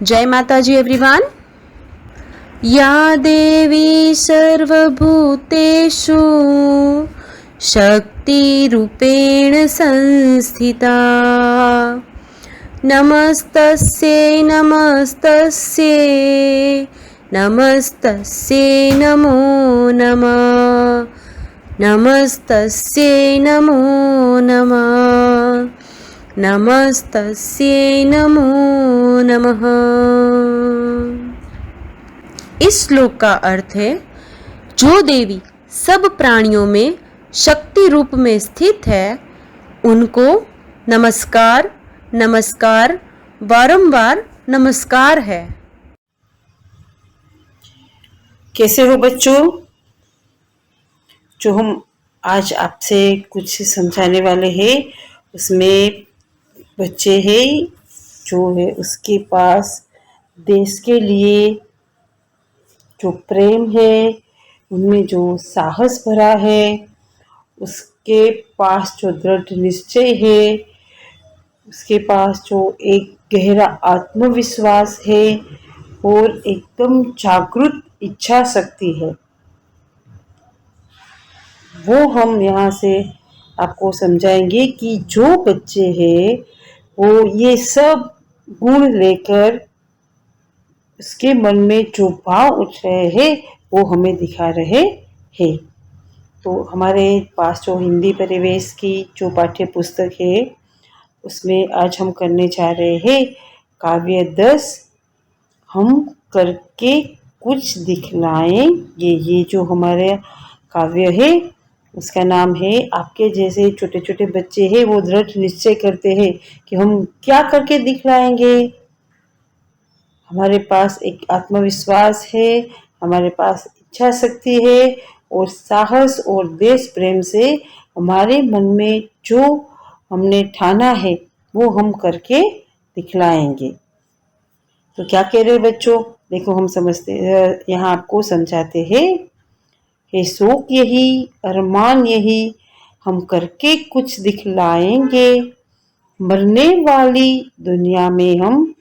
जय माता जी एवरीवन। या देवी सर्वभूतेषु शक्तिरूपेण संस्थिता नमस्तस्यै नमस्तस्यै नमस्तस्यै नमो नमः नमस्तस्यै नमो नमः नमस्तस्यै नमो नमः। इस श्लोक का अर्थ है, जो देवी सब प्राणियों में शक्ति रूप में स्थित है उनको नमस्कार नमस्कार बारंबार नमस्कार है। कैसे हो बच्चों? जो हम आज आपसे कुछ समझाने वाले हैं उसमें बच्चे हैं जो है उसके पास देश के लिए जो प्रेम है, उनमें जो साहस भरा है, उसके पास जो दृढ़ निश्चय है, उसके पास जो एक गहरा आत्मविश्वास है और एकदम जागृत इच्छा शक्ति है, वो हम यहाँ से आपको समझाएंगे कि जो बच्चे हैं वो ये सब गुण लेकर उसके मन में जो भाव उठ रहे हैं वो हमें दिखा रहे हैं। तो हमारे पास जो हिंदी परिवेश की जो पाठ्य पुस्तक है उसमें आज हम करने जा रहे हैं काव्य 10 हम करके कुछ दिखलाएंगे। ये जो हमारे काव्य है उसका नाम है, आपके जैसे छोटे छोटे बच्चे हैं वो दृढ़ निश्चय करते हैं कि हम क्या करके दिखलाएंगे। हमारे पास एक आत्मविश्वास है, हमारे पास इच्छा शक्ति है और साहस और देश प्रेम से हमारे मन में जो हमने ठाना है वो हम करके दिखलाएंगे। तो क्या कह रहे बच्चों? देखो हम समझते यहाँ आपको समझाते हैं। हे शौक यही, अरमान यही, हम करके कुछ दिखलाएंगे। मरने वाली दुनिया में हम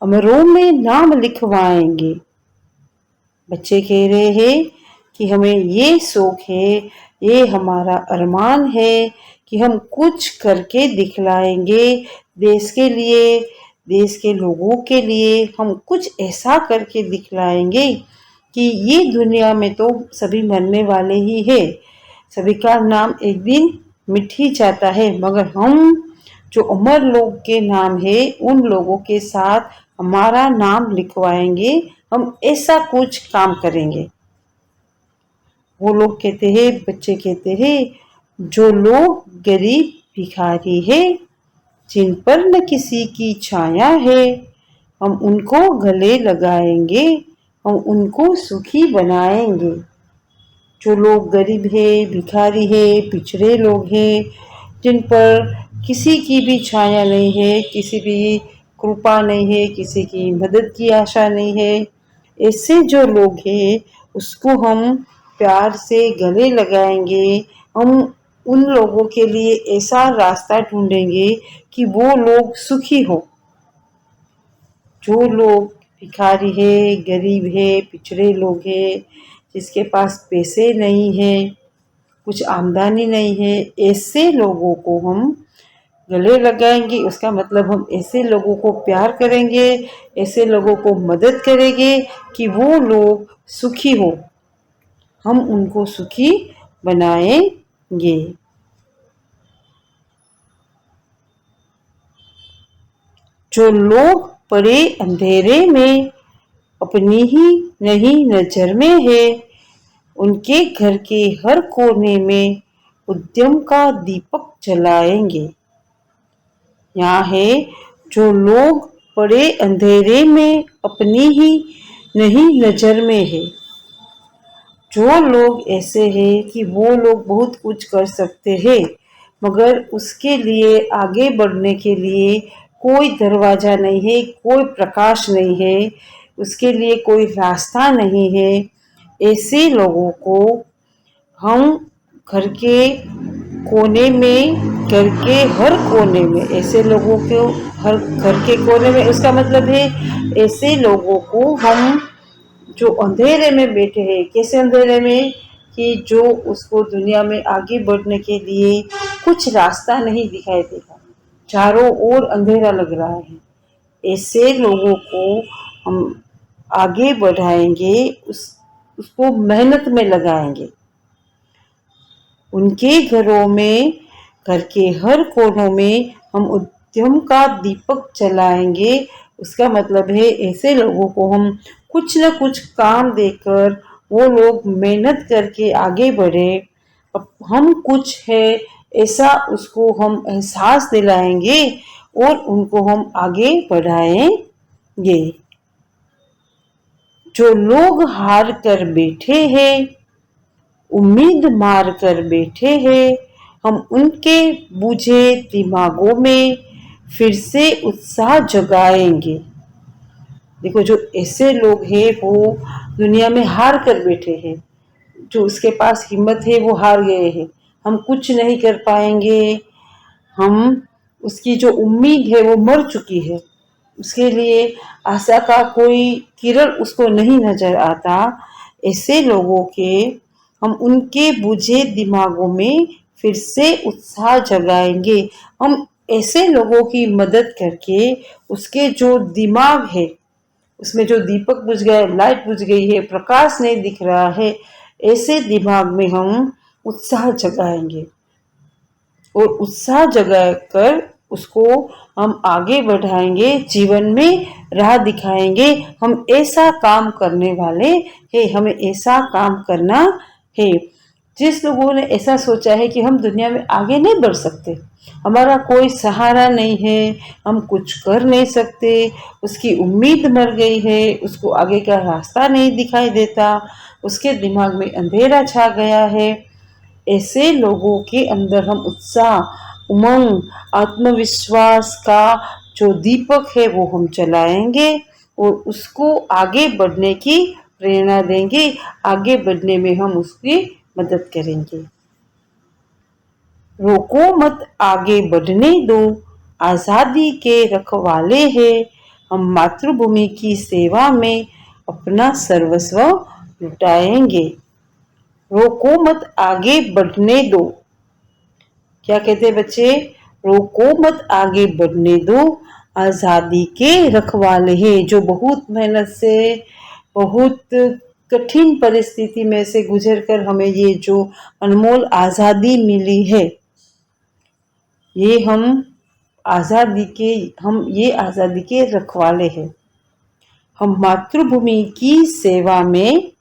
अमरों में नाम लिखवाएंगे। बच्चे कह रहे हैं कि हमें ये शौक है, ये हमारा अरमान है कि हम कुछ करके दिखलाएंगे देश के लिए, देश के लोगों के लिए। हम कुछ ऐसा करके दिखलाएंगे कि ये दुनिया में तो सभी मरने वाले ही है, सभी का नाम एक दिन मिट ही जाता है, मगर हम जो अमर लोग के नाम है उन लोगों के साथ हमारा नाम लिखवाएंगे। हम ऐसा कुछ काम करेंगे। वो लोग कहते हैं, बच्चे कहते हैं, जो लोग गरीब भिखारी है, जिन पर न किसी की छाया है, हम उनको गले लगाएंगे, हम उनको सुखी बनाएंगे। जो लोग गरीब है, भिखारी है, पिछड़े लोग हैं, जिन पर किसी की भी छाया नहीं है, किसी भी कृपा नहीं है, किसी की मदद की आशा नहीं है, ऐसे जो लोग हैं उसको हम प्यार से गले लगाएंगे। हम उन लोगों के लिए ऐसा रास्ता ढूंढेंगे कि वो लोग सुखी हो। जो लोग भिखारी है, गरीब है, पिछड़े लोग हैं, जिसके पास पैसे नहीं है, कुछ आमदनी नहीं है, ऐसे लोगों को हम गले लगाएंगे। उसका मतलब हम ऐसे लोगों को प्यार करेंगे, ऐसे लोगों को मदद करेंगे कि वो लोग सुखी हो, हम उनको सुखी बनाएंगे। जो लोग पड़े अंधेरे में, अपनी ही नहीं नजर में है, उनके घर के हर कोने में उद्यम का दीपक जलाएंगे। यहाँ है, जो लोग पड़े अंधेरे में, अपनी ही नहीं नजर में है। जो लोग ऐसे हैं कि वो लोग बहुत कुछ कर सकते हैं, मगर उसके लिए आगे बढ़ने के लिए कोई दरवाजा नहीं है, कोई प्रकाश नहीं है, उसके लिए कोई रास्ता नहीं है, ऐसे लोगों को हम घर के कोने में, घर के हर कोने में ऐसे लोगों को, हर घर के कोने में, उसका मतलब है ऐसे लोगों को हम जो अंधेरे में बैठे हैं, कैसे अंधेरे में, कि जो उसको दुनिया में आगे बढ़ने के लिए कुछ रास्ता नहीं दिखाई देगा, चारों ओर अंधेरा लग रहा है, ऐसे लोगों को हम आगे बढ़ाएंगे, उसको मेहनत में लगाएंगे। उनके घरों में, घर के हर कोनों में हम उद्यम का दीपक जलाएंगे। उसका मतलब है ऐसे लोगों को हम कुछ न कुछ काम देकर वो लोग मेहनत करके आगे बढ़े, अब हम कुछ है ऐसा उसको हम एहसास दिलाएंगे और उनको हम आगे बढ़ाएंगे। जो लोग हार कर बैठे हैं, उम्मीद मार कर बैठे हैं, हम उनके बुझे दिमागों में फिर से उत्साह जगाएंगे। देखो, जो ऐसे लोग हैं वो दुनिया में हार कर बैठे हैं, जो उसके पास हिम्मत है वो हार गए हैं, हम कुछ नहीं कर पाएंगे, हम उसकी जो उम्मीद है वो मर चुकी है, उसके लिए आशा का कोई किरण उसको नहीं नजर आता। ऐसे लोगों के हम उनके बुझे दिमागों में फिर से उत्साह जगाएंगे। हम ऐसे लोगों की मदद करके उसके जो दिमाग है, उसमें जो दीपक बुझ गया, लाइट बुझ गई है, प्रकाश नहीं दिख रहा है, ऐसे दिमाग में हम उत्साह जगाएंगे और उत्साह जगाकर उसको हम आगे बढ़ाएंगे, जीवन में राह दिखाएंगे। हम ऐसा काम करने वाले हैं, हमें ऐसा काम करना है। जिस लोगों ने ऐसा सोचा है कि हम दुनिया में आगे नहीं बढ़ सकते, हमारा कोई सहारा नहीं है, हम कुछ कर नहीं सकते, उसकी उम्मीद मर गई है, उसको आगे का रास्ता नहीं दिखाई देता, उसके दिमाग में अंधेरा छा गया है, ऐसे लोगों के अंदर हम उत्साह, उमंग, आत्मविश्वास का जो दीपक है वो हम जलाएंगे और उसको आगे बढ़ने की प्रेरणा देंगे, आगे बढ़ने में हम उसकी मदद करेंगे। रोको मत, आगे बढ़ने दो, आजादी के रखवाले हैं, हम मातृभूमि की सेवा में अपना सर्वस्व लुटाएंगे। रोको मत, आगे बढ़ने दो। क्या कहते हैं बच्चे? रोको मत, आगे बढ़ने दो, आजादी के रखवाले हैं। जो बहुत मेहनत से, बहुत कठिन परिस्थिति में से गुजरकर हमें ये जो अनमोल आजादी मिली है, ये आजादी के रखवाले हैं। हम मातृभूमि की सेवा में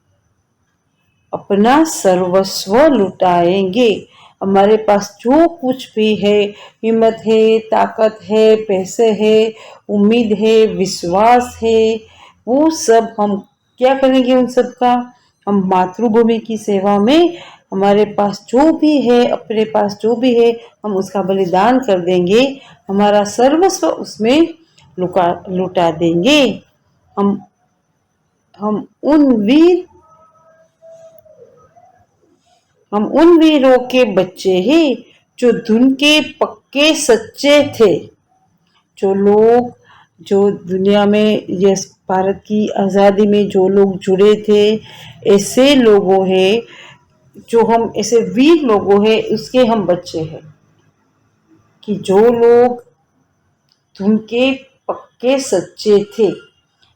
अपना सर्वस्व लुटाएंगे। हमारे पास जो कुछ भी है, हिम्मत है, ताकत है, पैसे है, उम्मीद है, विश्वास है, वो सब हम क्या करेंगे? उन सब का हम मातृभूमि की सेवा में हमारे पास जो भी है, अपने पास जो भी है, हम उसका बलिदान कर देंगे, हमारा सर्वस्व उसमें लुटा देंगे। हम उन वीरों के बच्चे हैं जो धुन के पक्के सच्चे थे। जो दुनिया में, ये भारत की आज़ादी में जो लोग जुड़े थे, ऐसे लोगों हैं, जो हम ऐसे वीर लोगों हैं, उसके हम बच्चे हैं। कि जो लोग धुन के पक्के सच्चे थे,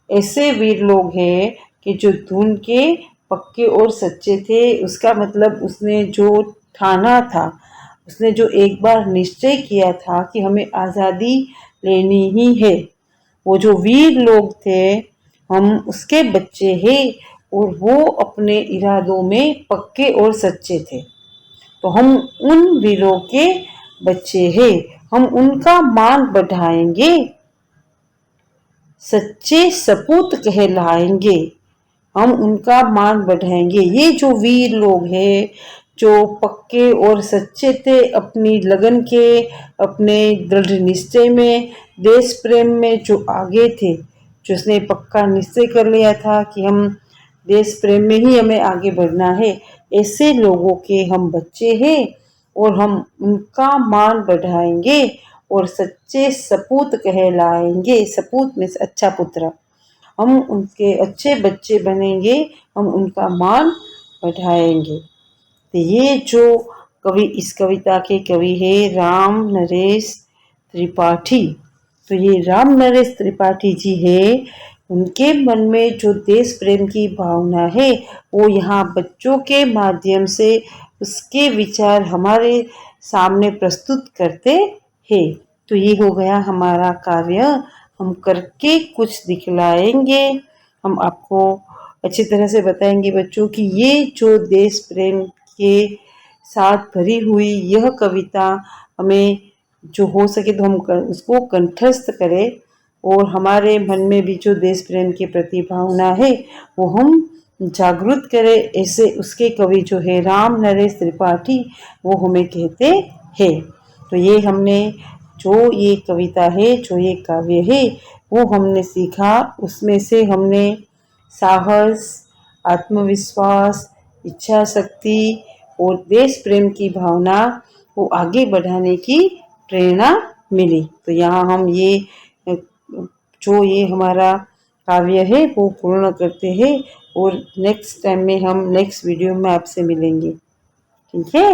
ऐसे वीर लोग हैं कि जो धुन के पक्के और सच्चे थे। उसका मतलब उसने जो ठाना था, उसने जो एक बार निश्चय किया था कि हमें आज़ादी लेनी ही है, वो जो वीर लोग थे, हम उसके बच्चे हैं और वो अपने इरादों में पक्के और सच्चे थे। तो हम उन वीरों के बच्चे हैं, हम उनका मान बढ़ाएंगे, सच्चे सपूत कहलाएंगे, हम उनका मान बढ़ाएंगे। ये जो वीर लोग हैं, जो पक्के और सच्चे थे, अपनी लगन के, अपने दृढ़ निश्चय में, देश प्रेम में जो आगे थे, जिसने पक्का निश्चय कर लिया था कि हम देश प्रेम में ही हमें आगे बढ़ना है, ऐसे लोगों के हम बच्चे हैं और हम उनका मान बढ़ाएंगे और सच्चे सपूत कहलाएंगे। सपूत में से अच्छा पुत्र, हम उनके अच्छे बच्चे बनेंगे, हम उनका मान बढ़ाएंगे। तो ये जो कवि, इस कविता के कवि है राम नरेश त्रिपाठी। तो ये राम नरेश त्रिपाठी जी है, उनके मन में जो देश प्रेम की भावना है वो यहाँ बच्चों के माध्यम से उसके विचार हमारे सामने प्रस्तुत करते हैं। तो ये हो गया हमारा कार्य, हम करके कुछ दिखलाएंगे। हम आपको अच्छी तरह से बताएंगे बच्चों कि ये जो देश प्रेम के साथ भरी हुई यह कविता हमें जो हो सके तो हम उसको कंठस्थ करें और हमारे मन में भी जो देश प्रेम के प्रति भावना है वो हम जागृत करें। ऐसे उसके कवि जो है राम नरेश त्रिपाठी वो हमें कहते हैं। तो ये हमने जो ये कविता है, जो ये काव्य है वो हमने सीखा, उसमें से हमने साहस, आत्मविश्वास, इच्छा शक्ति और देश प्रेम की भावना को आगे बढ़ाने की प्रेरणा मिली। तो यहाँ हम ये जो ये हमारा काव्य है वो पूर्ण करते हैं और नेक्स्ट टाइम में हम नेक्स्ट वीडियो में आपसे मिलेंगे। ठीक है।